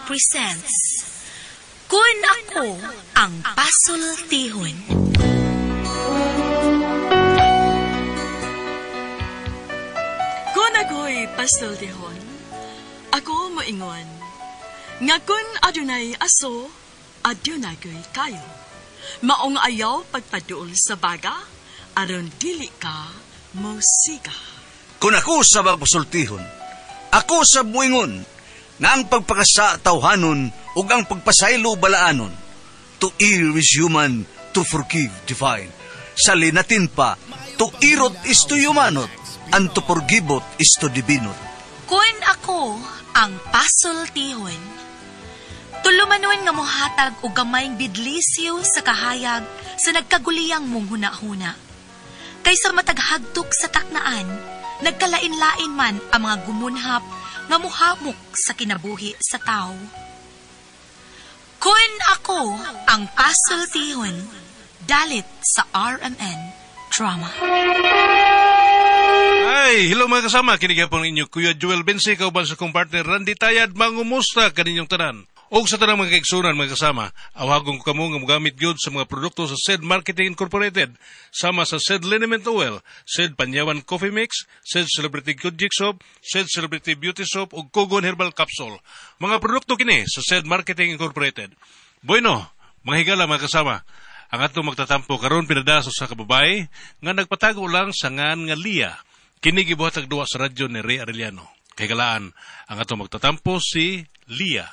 presents Kun Ako Ang Pasultihon. Kun ako'y pasultihon, ako moingon, nga kun adunay aso, adunay ko'y kayo. Maong ayaw pagpaduol sa baga, aron dili ka musika. Kung ako sa pasultihon, ako sa buingon, nga ang pagpakasa tawhanon ug ang pagpasaylo balaanon. To err is human, to forgive divine. Sa linatin pa, to irot is to humanot, and to forgivot is to divinot. Kun ako ang pasultihon, tulumanon nga mohatag og gamayng bidlisyo sa kahayag sa nagkaguliyang mong huna-huna. Kaysa mataghagtok sa taknaan, nagkalain-lain man ang mga gumunhap nga muhamok sa kinabuhi sa tao. Kun ako ang pasultihon, dalit sa RMN Drama. Ay, hello mga kasama. Kinigapang ninyo Kuya Joel Bense, kauban sa kong partner Randy Tayad, mangumusta kaninyong tanan. O sa tanang mga kaigsunan mga kasama, awagong ko kamo nga magamit gyud sa mga produkto sa SED Marketing Incorporated, sama sa SED Liniment Oil, SED Panyawan Coffee Mix, SED Celebrity Kojic Soap, SED Celebrity Beauty Soap, ug Kogon Herbal Capsule. Mga produkto kini sa SED Marketing Incorporated. Bueno, mga higala mga kasama, ang atong magtatampo karon pinadaso sa kababay nga nagpatago lang sa ngan nga Lia. Kini gibuhatag duwa sa radyo ni Ray Arellano. Kay galaan, ang atong magtatampo si Lia.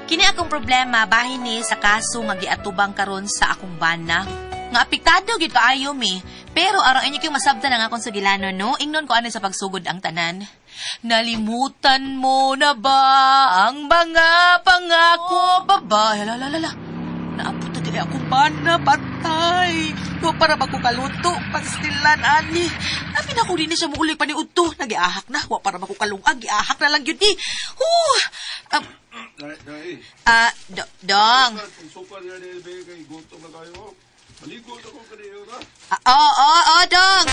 Kini akong problema bahin ni sa kaso nga giatubang karon sa akong bana. Nga apektado gyud kaayo mi, pero aron inyo kay masabtan ang akong sugilanon no, ingnon ko ano sa pagsugod ang tanan. Nalimutan mo na ba ang mga pangako babae? Lalala. Naabot na dili akong bana, patay. No, para magkukaluto, pagstilan ani. Nabi na ko din siya muulig pa ni Udto. Nagiahak na, wa para magkukalungag, giahak na lang yun ni. Dong. Oo, Dong.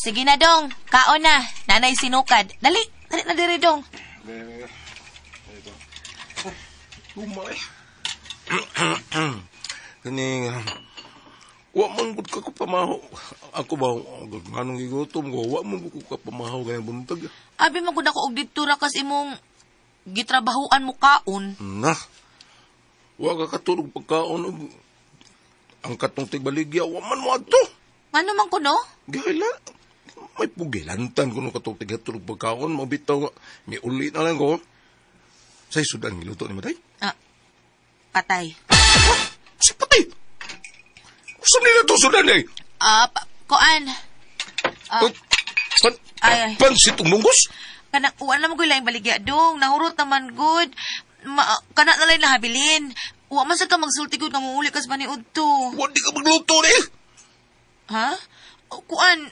Sige na, Dong. Kaon na. Nanay sinukad. Dali na diri, Dong. Umay. Kani wa man gud ka ko pamahaw. Ako ba nganong gigutom ko, wa man gud ka pamahaw ganang buntag. Abi magud ako og didto ra kas imong gitrabahuan mo kaon. Na. Wa ka katulog pagkaon og ang katong tigbaligya wa man mo adto. Ngano man kuno? Gahila. May pugilantan kuno katong tigatulog pagkaon, mabitaw mi uli na lang ko. Say sudan giluto ni matay? Patay. Si patay? Saan nila to sudan eh? Koan. Pansit umunggos? Kanak, uwan naman ko lang baligya, Dong. Nahurot naman, good. Kanak na lang nahabilin. Uwa man sa ka magsulti, good, nga muli kas maniud to. Wadi ka magluto eh. Ha? Kuan,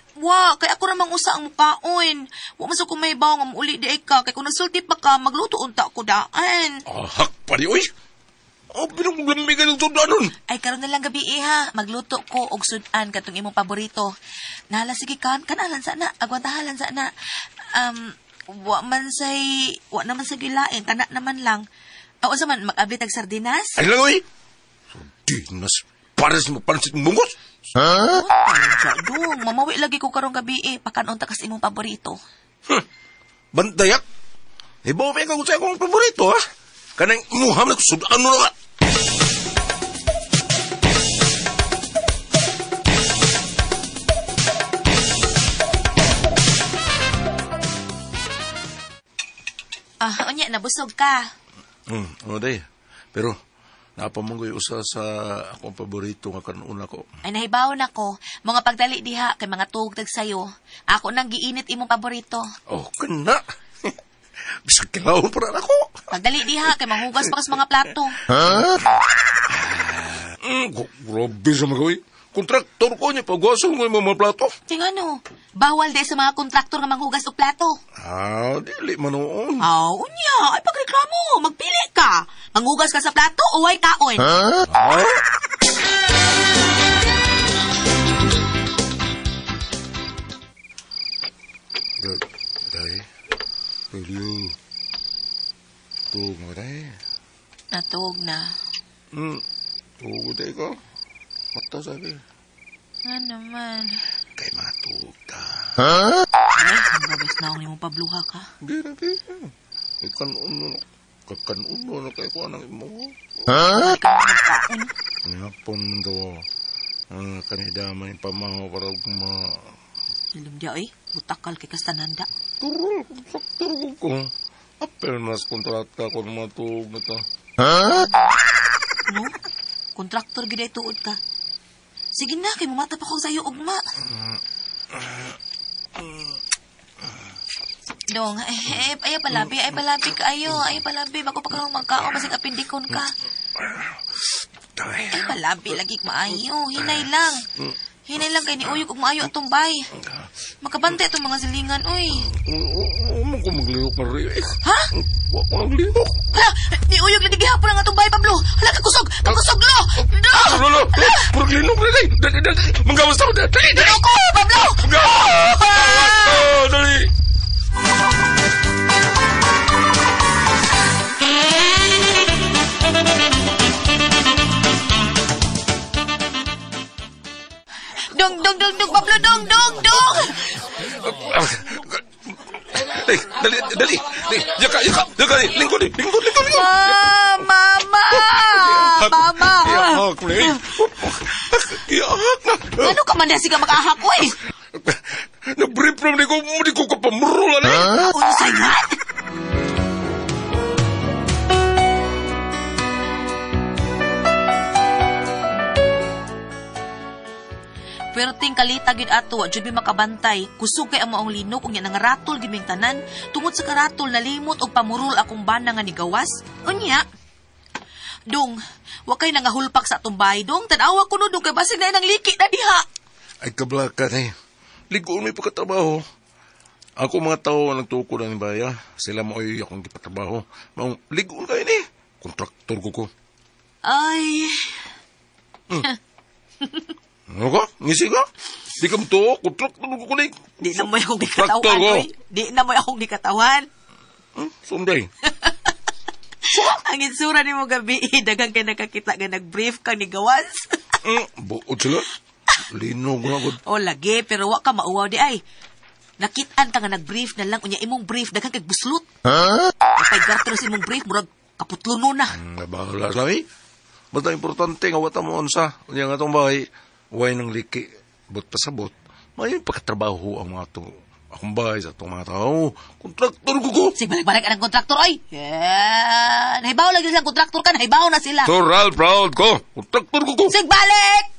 kay ako namang usa ang mukaon. Wa man sa ko may baw nga mauli di ka. Kay kung nagsulti pa ka, magluto unta ko daan. Hak pa di, oy. Pinagmamigan ng sudanon. Ay, karon na lang gabi ha. Magluto ko og sudan katong imong paborito. Nahala, sige kan. Kanalan sana. Agwantahalan sana. Wa naman sa gilain. Kana naman lang. O sa man, mag-abli tag sardinas? Ay lang, oy. Sardinas. Para sa mapansit mong bungos. Ha? Dong, mamawi lagi ko karong gabi Pakanon takas imong paborito. Bantayak. Ibaw may kagusay akong paborito, ha? Kanang imuham na sudan mo na. Onya, nabusog ka. Day. Pero, napamunggoy usa sa akong paborito nga kanuna ko. Ay, nahibaw na ko. Mga pagdali diha, kay mga tugtag sayo. Ako nang giinit imong paborito. Oh, kana. Bisag kilaw para ako. Pagdali diha, kay mahugas pa kas mga plato. Ha? Grabe sa mga kontraktor ko niya, pagwasan ko yung mga plato. Tingano, bawal di sa mga kontraktor nga manghugas og plato. Dili man noon. Unya, ay pagreklamo, magpili ka. Manghugas ka sa plato o way kaon. Pwede. Tug mo day. Natog na. Tug day ko. Mata sabi. Nga naman. Kay matug ka. Ay, ang gabas na akong imong pabluha ka. Di. Kakan-uno na kay ko anang imo. Ay, ka magkaon. Ngapon do. Kanidamay pamaho para Ilum dia, butakal kay kastananda. Turul ko. Apel mas kontrata ko matug na ta. No? Kontraktor gid ay tuod ka. Sige na, kay mamata pa ko sa iyo, ugma. Dong, ay palabi kaayo, bago pa kang magkaon, masig apindikon ka. Ay palabi, lagi maayo, hinay lang kay ni Uyog ug maayo atong bay. Makabante itong mga silingan, uy. Mo ko maglihok na rin. Ha? Wa ko naglihok. Hala, ni Uyog na gihapon ang atong bay, Pablo. Hala, kakusog, lo! Lolo, purglinom na rin. Dali, manggawas ako. Dali. Ako, Pablo! Dali. Dong, Pablo, dong! Dali. Yaka. Lingkod. Mama! Iahak na. Ano ka man sige mag-ahak, uy? Na-brief from di ko kapamurulan eh. Ano sa'yo nga? Pero ting kalita gid ato, jud bi makabantay. Kusog kay ang maong linok ug nga nangaratol gid ming tanan. Tungod sa karatol nalimot og pamurol akong bana nga nigawas. Unya. Dong, wa kay nangahulpak sa atong bahay, dong. Tan-awa ko no dong kay basig na nang liki na diha. Ay kablakan eh. Ligoon may pagkatrabaho. Ako mga tao nagtuko na ni Baya. Sila mo ay akong gipatrabaho. Maong ligoon kayo ni. Kontraktor ko. Ay. Ano ka? Ngisi ka? Di ka mo to. Kontraktor ko ni. Di na mo akong Kontraktor gikatawan, ko. oy. Di na mo akong gikatawan. Sunday. Ang insura ni mo gabi, dagang kay nakakita nga nag-brief kang ni gawas. Buod sila. Linog na ko. O lagi, pero wa ka mauwaw di ay. Nakitaan ka nga nag-brief na lang, unya imong brief, dagang kay buslot. Kapay gartros imong brief, murag kaputluno na. Bahala lang eh. Basta importante nga wata mo unsa. Unya nga itong bahay, huwag nang liki. But pasabot, may pagkatrabaho ang mga to. Akong bahay sa itong mga tao. Kontraktor ko. Sige, balik-balik ka ng kontraktor, ay. Yeah. Nahibaw lagi silang kontraktor ka, nahibaw na sila. Toral, proud ko. Kontraktor ko. Sige, balik!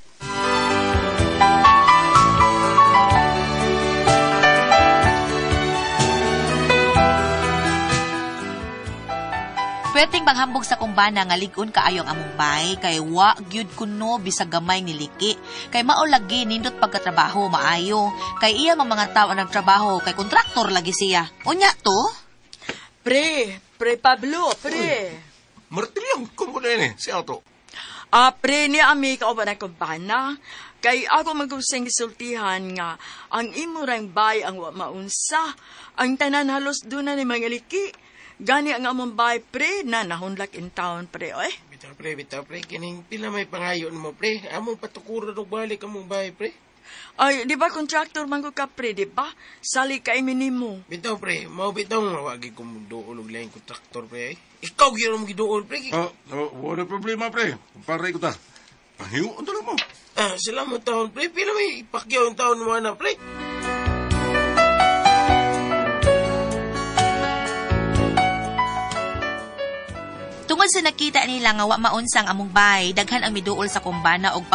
Pwedeng panghambog sa kumbana nga ligon kaayo ang among bay kay wa gyud kuno bisag gamay ni liki kay mao lagi nindot pagkatrabaho maayo kay iya mga tao ang nagtrabaho kay kontraktor lagi siya. Unya to? Pre Pablo, pre. Martilyang, kung ko na yun eh. Si Auto. Pre ni ami ka ba na kumbana? Kay ako magusing gisultihan nga ang imurang bay ang wa maunsa. Ang tanan halos doon na ni mga liki. Gani ang among bay, pre, na nahunlak in town, pre, oy. Bitaw, pre. Kining pila may pangayon mo, pre. Among patukuro na balik among bay, pre. Ay, di ba contractor man ko ka, pre, di ba? Sali ka minimo. Bitaw, pre. Mau bitaw nga wagi kong doon og laing kontraktor, pre. Ikaw gyud mo gidoon, pre. Wala problema, pre. Paray ko ta. Pahiyo, ano lang mo? Sila mo taon, pre. Pila may pakyaw yung taon mo, na, pre. Tungod sa nakita nila nga wa maunsang among bay, daghan ang miduol sa kumbana og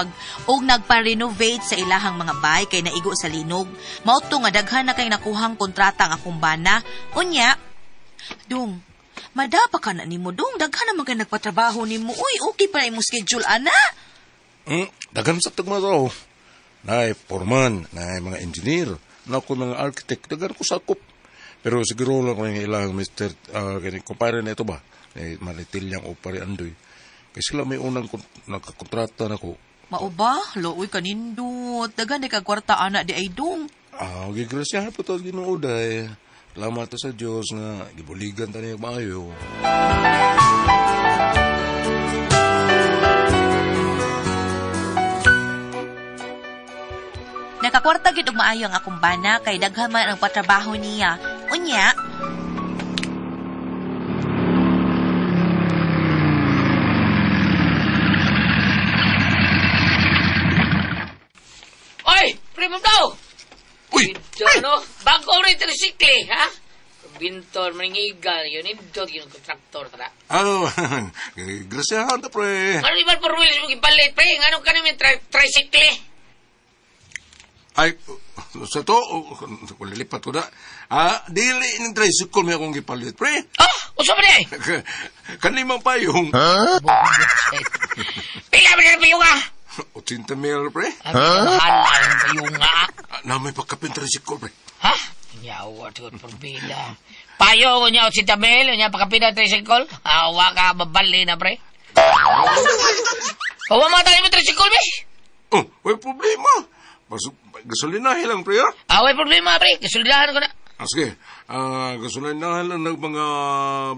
nagpa-renovate sa ilahang mga bay kay naigo sa linog. Mao to nga daghan na kay nakuhang kontrata ang kumbana. Unya, dong, madapa ka na nimo dong, daghan naman kay nagpatrabaho nimo. Uy, okay pa imong schedule ana. Daghan sa tagma tao. Nay foreman, nay mga engineer, na ko mga architect, daghan ko sakop. Pero siguro lang ko yung ilang Mr. Kumpare na ito ba? Maritil niyang opari andoy. Kasi sila may unang nakakontrata na ko. Mao ba? Looy kanindot. Dagan ni kagwarta ana di ay dong. Gigrasyahan po ito ginooday. salamat ta sa Dios nga gibuligan ta niya maayo. Nakakwarta gid og maayo ang akong bana kay daghan man ang patrabaho niya. Unya, Oy, primo daw. Uy! Ito, ano? Bago rin tricycle, ha? Bintor, maningigal, yun, indot, yun, kontraktor, tara. Oh, grasyahan ta, pre. Ano di ba por wheels mo gipalit, pre? Ano ka namin tricycle? Ay, sa to, kung lilipat ko na, dili ng tricycle may akong gipalit, pre. Oh, usa ba di? Kanimang payong. Pila ba na payong, ha? 80 mil, pre. Mahal ang payong, ha? Na may pagkapin tricycle, pre. Ha? Yawa, tuod por pila. Payo ko niya, si Tamel, niya pagkapina tricycle. Awa ka, babali na, pre. Kawa mga tayo mo tricycle, be? Oh, may problema. Gasolinahin lang, pre, ha? May problema, pre. Kasuldahan ko na. Sige, gasolinahin lang ng mga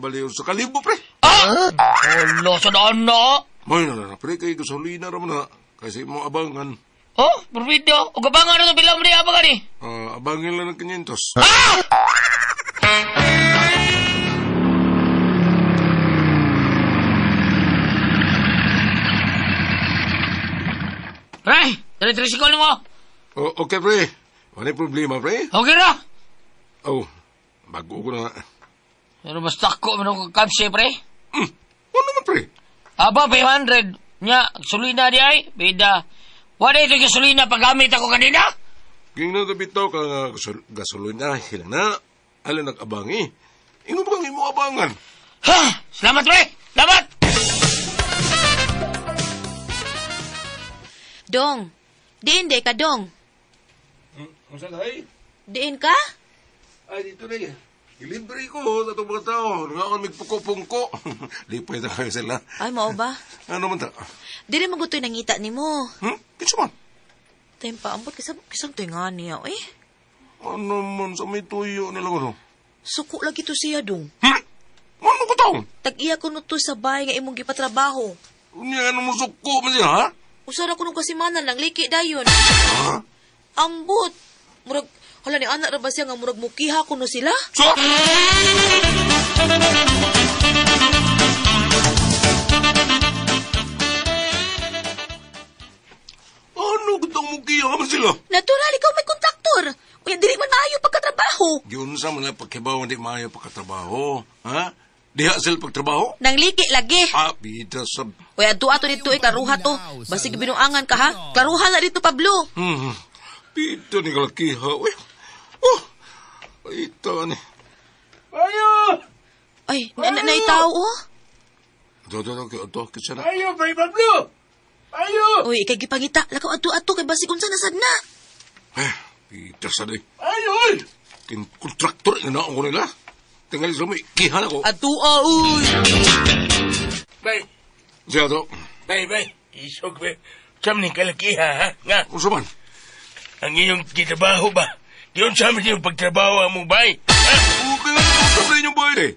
baliw sa kalibo, pre. Ulo, sa doon, no? May na, pre, kay gasolina raman na. Kasi mo abangan. Oh, por video. O gabangan na ito, bilang mo niya abangan, eh. Abangin lang ng 500. Ray, dali tricycle mo. Okay, pre. Wala problema, pre. Okay na. Oh, bago ko na. Pero mas tako mo nung kabse, pre. Ano naman, pre? Aba, 500. Nya, gasolina di ay. Bida. Wala ito gasolina paggamit ako kanina. Ging na bitaw ka nga gasolina hilang na. Alam nag-abangi. Ino ba kang imo abangan? Ha! Salamat, pre! Salamat! Dong. Diin ka, Dong. Ang sagay? Diin ka? Ay, dito na ilibre ko sa itong mga tao. Nga may puko-pungko. Lipay na kayo sila. Ay, mao ba? Ano man ta? Dili magutoy nangita ni mo. Kinsa man? Time pa, ambot kisang tinga niya, eh. Ano man sa may tuyo nila ko, no? Suko lagi to siya, Dong. Ano ko taon? Tag-iya ko no to sa bahay nga imong gipatrabaho. Unya, ano mo suko man siya, ha? Usara ko nung kasimanan lang, liki dayon. Ha? Ambot. Murag, hala ni anak ra ba siya nga murag mukiha ko no sila? So? Ano kitang mukiya man sila? Natural, ikaw may kontraktor. Uya, dili man maayo pagkatrabaho. Yun sa mga pagkibaw hindi maayo pagkatrabaho. Ha? Diha sila pagtrabaho? Nang liki lagi. Bida sa... Uya, ato dito klaruha to. Basig binuangan ka ha. Klaruha na dito, Pablo. Bida ni kalakiha. Uy. Ito ni. Ayo! Ay, naitaw, oh. Ito, kitsa na. Ayo, Bay Pablo! Ayo! Uy, ikay gipangita. Lakaw ato kay basig unsa nasad na. Bida sa di. Ayo, oy! Kontraktor, inaon ko nila. Tinggal sa may kihan ako. Ato, uy! Bay, Siya to. bay, isog, bay. Siyam ni kalakiha, ha? Nga, Kung saan man? ang iyong kitrabaho ba? Diyon sa amin yung pagtrabaho mo, bay. Ha? Okay lang, kung saan yung bahay eh.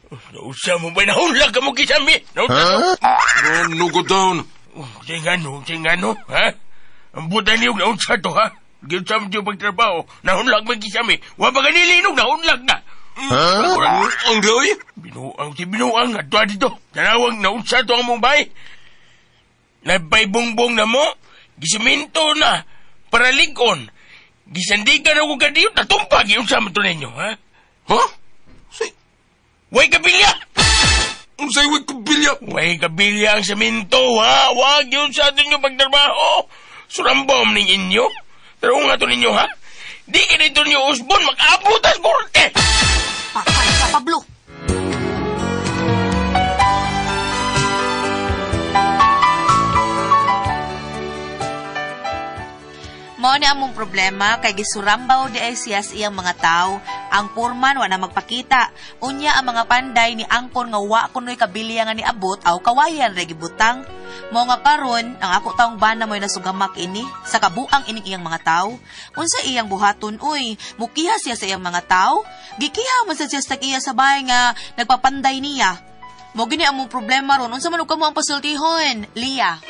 Nausa mo, bay. Nahunlag ka mo kisami. Nausa ka. Ano go down? Tingano, ha? Ang buta niyong naunsa to, ha? Diyon sa amin yung pagtrabaho. Nahunlag mo kisami. Wa ba ganilinog, nahunlag na. Ang gawin? Binuang, ato dito. Tanawang naunsa to ang mong bay. Nabay bongbong na mo. Gisiminto na. Para ligon. Gisandigan ako ka diyo. Natumpag yung sama to ninyo, ha? Ha? Way kabilya! Ang sa'yo kabilya? Way kabilya ang saminto, ha? Wag yun sa atin yung pagdarbaho. Surambom ninyo. Pero nga to ninyo, ha? Di ka dito niyo usbon, mag-abutas korte! Patay ka, Pablo. Mao ni among problema kay gisurambaw di ay siya sa iyang mga tao. Ang purman wa na magpakita. Unya ang mga panday ni angkon nga wa kunoy kabilya nga ni abot aw kawayan ra gibutang. Mao nga karon ang ako taong bana mo'y nasugamak ini sa kabuang ining iyang mga tao. Unsa iyang buhaton uy, mukiha siya sa iyang mga tao. Gikiha man sa siya sa iya sa bahay nga nagpapanday niya. Mo gini among problema ron. Unsa man ug kamo ang pasultihon, Lia?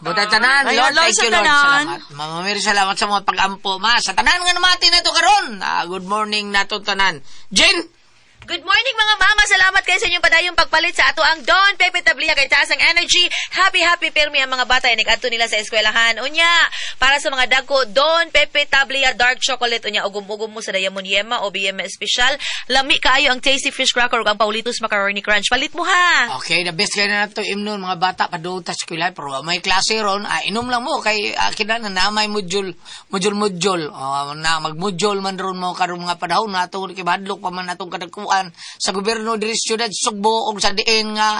Buta tanan, Ay, Lord, Lord, thank sa you, Lord. tanan. Salamat. Mamamir, salamat sa mga pag-ampo, ma. Sa tanan nga namati na ito karon. Good morning na ito tanan. Jen! Good morning mga mama. Salamat kayo sa inyong padayong pagpalit sa ato ang Don Pepe Tabliha kay taas ang energy. Happy pirmi ang mga bata ay nag-adto nila sa eskwelahan. Unya, para sa mga dagko, Don Pepe Tabliha Dark Chocolate. Unya, ugum-ugum mo sa Diamond Yema o BM Special. Lami kaayo ang Tasty Fish Cracker o ang Paulitos Macaroni Crunch. Palit mo ha. Okay, the best kayo na ito imnon mga bata padoon ta eskwela. Pero may klase ron. Inom lang mo kay kinana na may module. Na mag-module man ron mo karong mga panahon na ito. Kibadlok pa man natong kadagkuan sa gobyerno diri sa syudad Sugbo og sa diin nga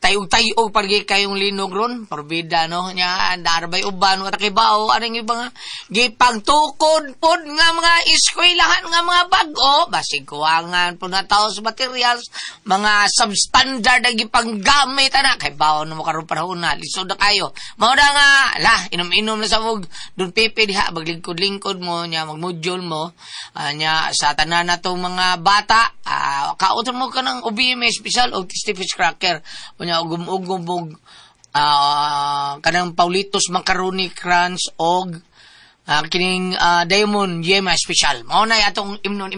tayo pargi kayong linog ron porbida no nya darbay uban wa takibaw aning iba nga gipagtukod pod nga mga eskwelahan nga mga bag-o basig kuwangan pod na tao sa materials mga substandard ang gipanggamit ana kay bawo no mo karon panahon na lisod na kayo mao na nga inom-inom na sa mug dun pipi diha maglingkod-lingkod mo nya magmodule mo nya sa tanan natong mga bata kauton mo ka ng OBM special o Tasty Fish Cracker o niya ugum-ugum kanang Paulitos Macaroni Crunch o kining Diamond Yema Special. Mao na atong imnon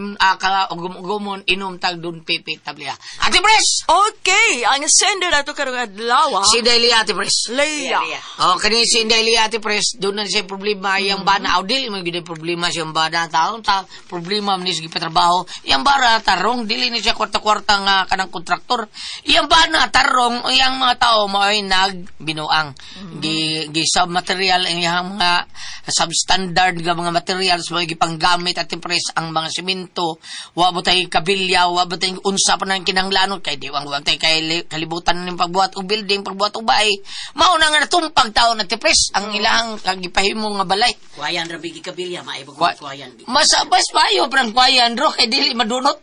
ugum-ugumon inom tag Don Pepe Tabliha. Ate Pres! Okay, ang sender nato karong adlaw. Si Delia Ate Pres. Leia. Kani si Delia Ate Pres, doon na siya problema yang bana aw dili man gyud problema siyang bana taon ta problema man ni gipatrabaho. Yang bara tarong dili ni siya kwarta-kwarta nga kanang kontraktor. Yang bana tarong yang mga tao mao'y nagbinuang. Gi sub material ang yang mga substandard nga mga materials mo gipanggamit at Pres ang mga semento wa mo tay kabilya wa mo tay unsa pa nang kinahanglanon kay di wang tay kalibutan ning pagbuhat og building pagbuhat og bahay mao na nga natumpag taon at Pres ang ilang gipahimo nga balay kuayan ra bigi kabilya maibog kuayan masabas payo prang kuayan ro kay dili madunot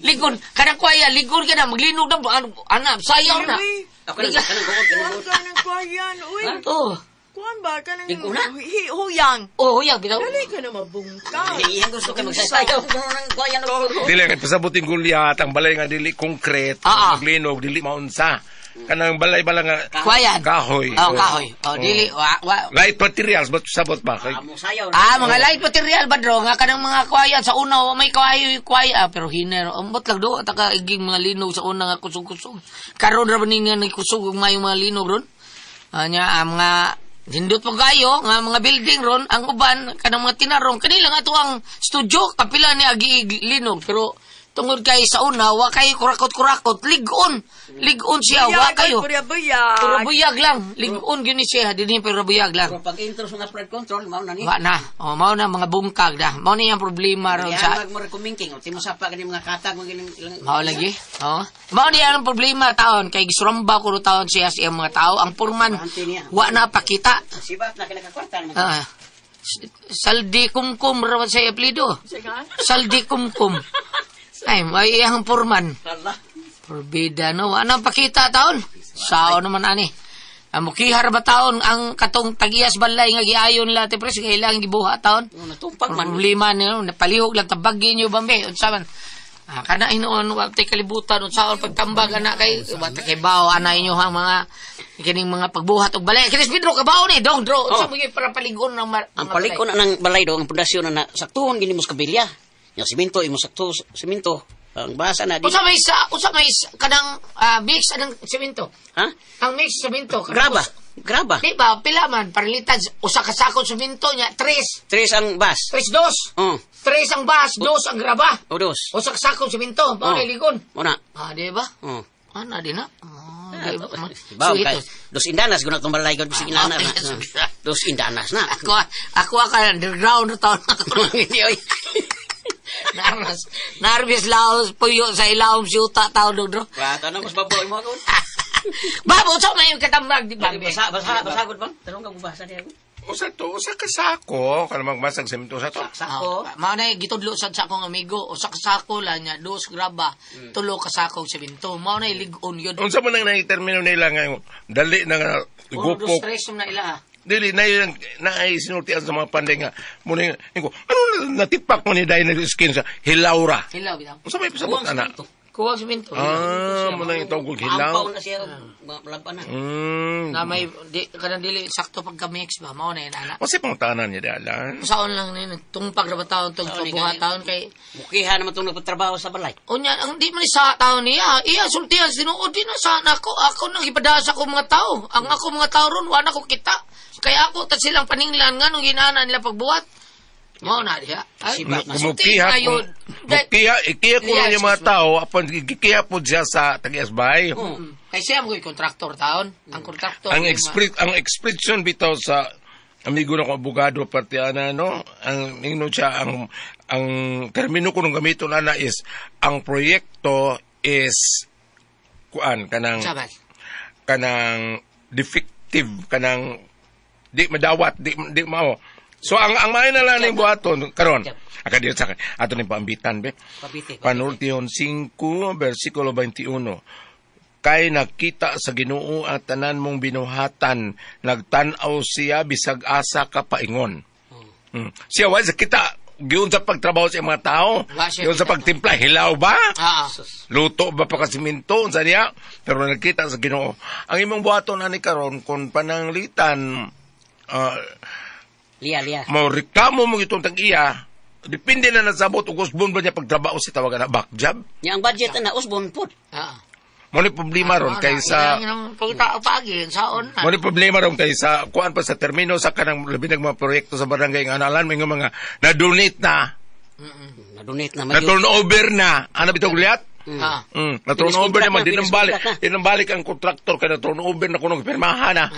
ligon kanang kuayan ligon ka na maglinog na ana sayaw na ako kanang kuayan uy oh kuan ba ka nang Liguna? huyang. Oh, huyang bitaw. Dali ka na mabungka. Iyan gusto ka magsasayaw ng kuayan. Dili kay pasabuting gulyat ang balay nga dili konkret, maglinog dili maunsa. Kanang balay bala nga kuayan. Kahoy. Kahoy. Dili light materials but sabot ba kay. Mga light material ba dro nga kanang mga kuayan sa una may kahoy pero hiner ambot lang do taka iging mga linog sa una nga kusog-kusog. Karon ra baning nga kusog may mga linog ron. Anya mga hindot pa kayo nga mga building ron ang uban kanang mga tinarong kanila nga to ang studio kapila ni agi linog pero tungod kay sa una wa kay kurakot ligon siya wa kayo pura buyag lang ligon gyud ni siya dinhi pura buyag lang pero pag intro sa flood control mao na ni wa na mao na mga bungkag dah mao ni ang problema ron sa mo rekomingking timo sa pa kani mga katag mo giling mao lagi mao ni ang problema taon kay gisuramba ko ro taon siya sa mga tao ang purman wa na pakita sibat na kinakakwarta mo saldi kumkum raw sa apelyido saldi kumkum ay may iyang purman Forbida no, anong pakita taon? Sao naman ani. Mukihar ba taon ang katong tagiyas balay nga giayon la te Pres kailangan gibuha taon. Natumpag man. Problema niyo napalihog lang tabagin niyo bambe unsa man. Kana inoon wa tay kalibutan unsaon pagtambag ana kay bata kay bawo ana inyo hang mga kining mga pagbuhat og balay. Kini Pedro kabaw ni dong dro unsa mo para paligon ng ang paligon ng balay do ang pundasyon na saktuhon gini mo sa kabilya. Yung simento imo sakto simento. Ang basa na di. Usa may kanang mix anang semento. Ha? Ang mix semento. Graba. Di ba pila man parlitan usa ka sakon semento nya 3 ang bas. 3 3 ang bas, 2 ang graba. O 2. Usa ka sakon semento, mao ligon. Una. Di ba? Oh. Ana din na. Baw, kay dos indanas guna tong balay gud bisig inana. Dos indanas na. Ako ka underground na taon ako. Oy. Nervous laos puyo sa ilawom siyuta taon dogdro. Wa tanong mas baboy mo ako. Babo sa may katambag di ba? Basa gud bang. Tanong ka basa diha. Usa ka sako, kana magmasag semento sa to. Sako. Mao na gitudlo sad sa akong amigo, usa ka sako la nya, 2 graba, 3 ka sako semento. Mao na lig-on yun. Unsa man nang termino nila ngayon? Dali na nga Gupok. gupok. 2 na ila. Dili na yun na ay sinultian sa mga panday nga. Muna ko, ano natipak mo ni Day na skin sa hilaura? Hilaw bitaw. Unsa may pasabot ana? Kuwang semento. Muna yung tawag hilaw. Ampaw na siya laban na. Na may kanang dili sakto pagka-mix ba mao na yan ana. Kasi pang tanan niya dalan. Saon lang ni tungpag ra ba taon tong buhataon kay Mukiha naman itong nagpatrabaho sa balay. unya ang di man sa taon niya iya sultihan sinuod din na sa ako nang ipadasa ko mga tao ang ako mga tao ron wala ko kita kaya ako ta silang paninglan nga nung ginana nila pagbuhat mao na diha ay Mukiha ikiya ko lang yung mga tao apon gikiya po siya sa Tagiasbay. kay siya mo kontraktor taon ang kontraktor Ang expression bitaw sa amigo na ko abogado partiana no ang ingno siya ang termino ko nung gamiton ana is ang proyekto is kanang defective kanang di madawat di mao. So ang may na lang ning buhaton karon akadiyot sa ato ning paambitan be. Panultihon 5 bersikulo 21. Kay nakita sa Ginoo at tanan mong binuhatan, nagtanaw siya bisag asa ka paingon. Siya wa sa kita giun sa pagtrabaho sa mga tao. Giun sa pagtimpla hilaw ba? Luto ba pa kasiminto sa niya? Pero nakita sa Ginoo. Ang imong buhaton ani karon kon pananglitan Liya. Mo reklamo mo itong tag-iya. Depende na nasabot ug usbon ba niya pagtrabaho si tawagan na back job. Nya ang budget na usbon pud. Mo ni problema ron kaysa mo ni problema ron kaysa kuan pa sa termino sa kanang labi ng mga proyekto sa barangay nga analan may mga na-donate na. Na-donate na na-turnover na. Ano bitaw gulyat? Na-turnover na man dinambalik ang kontraktor kay na-turnover na kuno pirmahan na.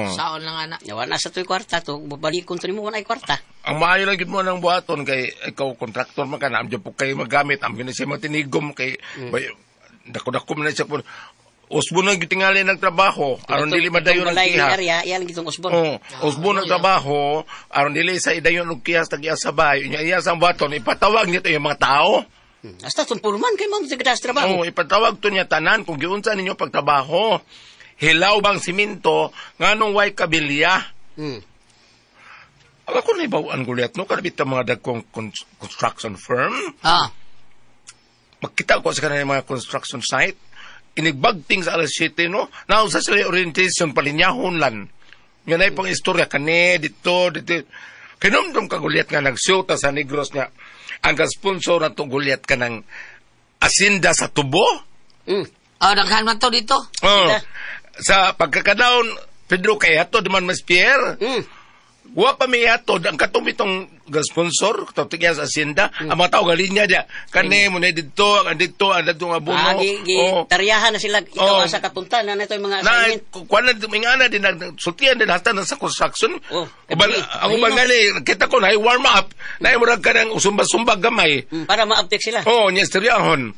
Saon lang ana. Yawa na sa tuy kwarta to, babalik kun mo na ay kwarta. Ang maayo lang gid mo nang buhaton kay ikaw kontraktor man kana amjo po kay magamit am gani siya matinigom kay dako man siya po usbon na gitingali ng trabaho aron dili madayon ang kiha. Yan gitong usbon. Usbon ng trabaho aron dili sa idayon og kiha sa sabay. Iya sa buhaton ipatawag nito yung mga tao. Hasta tumpulman kay ma'am sa trabaho. Ipatawag to niya tanan kung giunsa ninyo pagtrabaho. Hilaw bang simento nganong way kabilya. Ako na ibawaan gulyat no kanabit mga dagkong construction firm. Makita ko sa kanang mga construction site. Inigbagting sa alas 7 no. Nausa sila orientation palinyahon lan. Yan ay pang istorya kani dito. Kinumdum ka gulyat nga nagsyuta sa Negros niya. Ang sponsor na itong gulyat ka ng asinda sa tubo. Naghan man to dito. Sa pagkakadaon, Pedro Kayato, di man mas Pierre. Wa pa may atod ang katumitong sponsor tawag sa asinda ang mga tao galing niya dia kani mo na dito nga abono taryahan na sila ikaw sa kapunta na ito yung mga assignment kuan na mingana din sultian din hasta sa construction ako bangali kita ko na warm up na murag kanang usumba-sumba gamay para ma-update sila nya istoryahon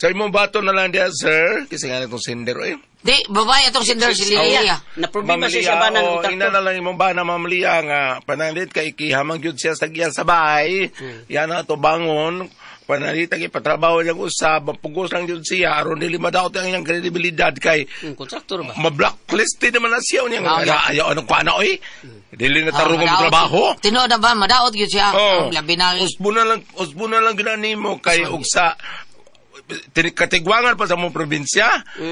sa imong bato na lang dia sir kasi nga itong sender Di, babae itong sender si Lilia. Na-problema siya ba ng ina na lang imong ba na mamliya nga panalit kay ikihamang yun siya sa giyan sabay. Yan na to bangon. Panalit ang ipatrabaho niyang usab. Pugos lang yun siya. Aron dili madaot ang iyang kredibilidad kay kontraktor ba? Ma-blacklisted naman na siya. Ayaw anong kuana dili na tarong ang trabaho. Tinood na ba? Madaot yun siya. Labi na. Usbo na lang ginani mo kay ugsa katigwangan pa sa mong probinsya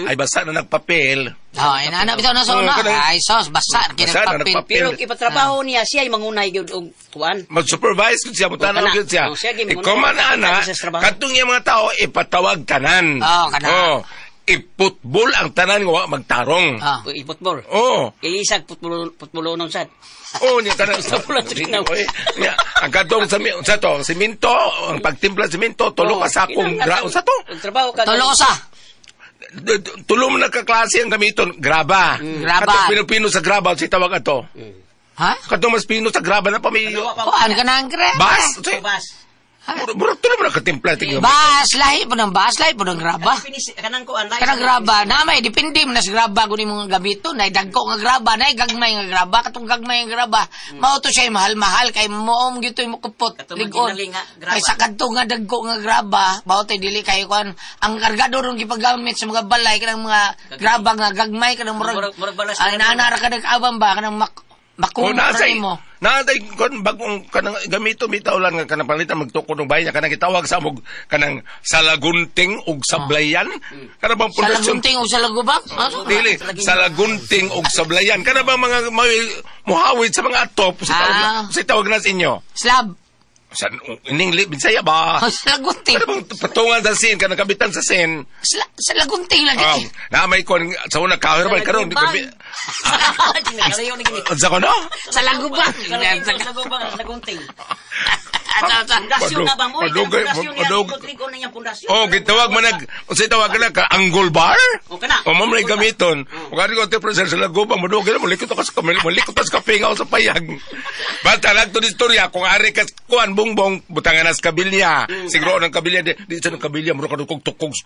ay basa na nagpapel. Inanap ito na sa una. Ay sos, basa na nagpapel. Pero ipatrabaho niya siya ay mangunay yun og tuwan. Mag-supervise yun siya, mutanaw yun siya. Ikaw man ana, katong yung mga tao ipatawag tanan. Iputbol ang tanan nga magtarong. Iputbol? Iisag putbulo nung sad. Niya tanan. Ang katong sa to, siminto, ang pagtimpla siminto, tulo ka sa akong sa to. Trabaho ka. Tulo ka sa. tulong na kaklase ang gamiton, graba. Graba. Katong pinupino sa graba, si tawag ato. Ha? Katong mas pino sa graba na pamilyo. Kuan ka na ang graba. Bas? Bas. Mura tulong mo na katimpla. Bas, lahi po ng bas, lahi po ng graba. Kanang kuan lahi. Kanang graba, namay, depende mo na sa graba kung yung mga gamito, na dagko nga graba, na gagmay nga graba, katong gagmay nga graba, mao to siya mahal-mahal, kay moom gito yung mukupot, ligon. Kay sa kanto nga dagko nga graba, mao to dili kayo kuan, ang kargado ron gipagamit sa mga balay, kanang mga graba nga gagmay, kanang murag nanara ka nag-abang ba, kanang makuha mo. Natay kon bagong kanang gamito bitawlan nga kanang palitan magtukod ng bayan kanang gitawag sa mog kanang salagunting ug sablayan kana bang production salagunting ug salagubak dili salagunting ug sablayan kana bang mga muhawid sa mga atop sa tawag na sa inyo slab sa ining Bisaya ba salagunting kana bang patungan sa sin kanang kabitan sa sin salagunting lagi na may kon sa una kahir man karon di ko sa kono salagubak Lagunting. Pundasyon na ba mo? Oh, gitawag man unsay tawag na ka angle bar? O kana. O mamay gamiton. O kani ko te present sa lagubang madugay mo likot ka sa kamil, malikot ka sa kapingaw sa payag. Basta lang to istorya kung ari ka kuan bongbong butangan nas kabilya. Siguro ng kabilya di sa kabilya mo ka tukog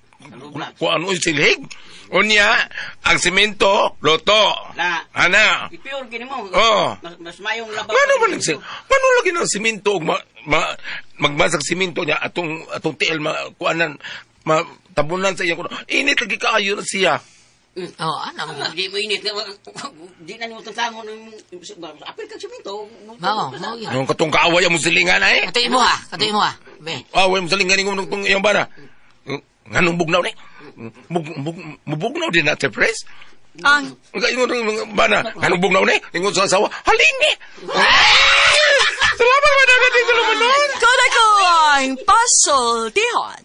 kuan oy silhig. Unya ang semento loto. Ana. Pure kini mo. Oh. Mas mayong labaw. Ano lagi ng semento magmasag semento niya atong tiil kuanan tabunan sa iya kuno. Init lagi kaayo na siya. Oh, ano mo? Di mo init. Di na nimo tango ng apil kag semento. Mao. Yung katong kaaway mo silingan eh. Katuy mo ha. Be. Way mo silingan ng tong iyang bana. Nganong bugnaw ni? Mubugnaw din na te press. Ang ingon bana, nganong bugnaw ni? Ingon sa asawa, halini. Salamat man agad dito naman. Koda ko ang pasultihan.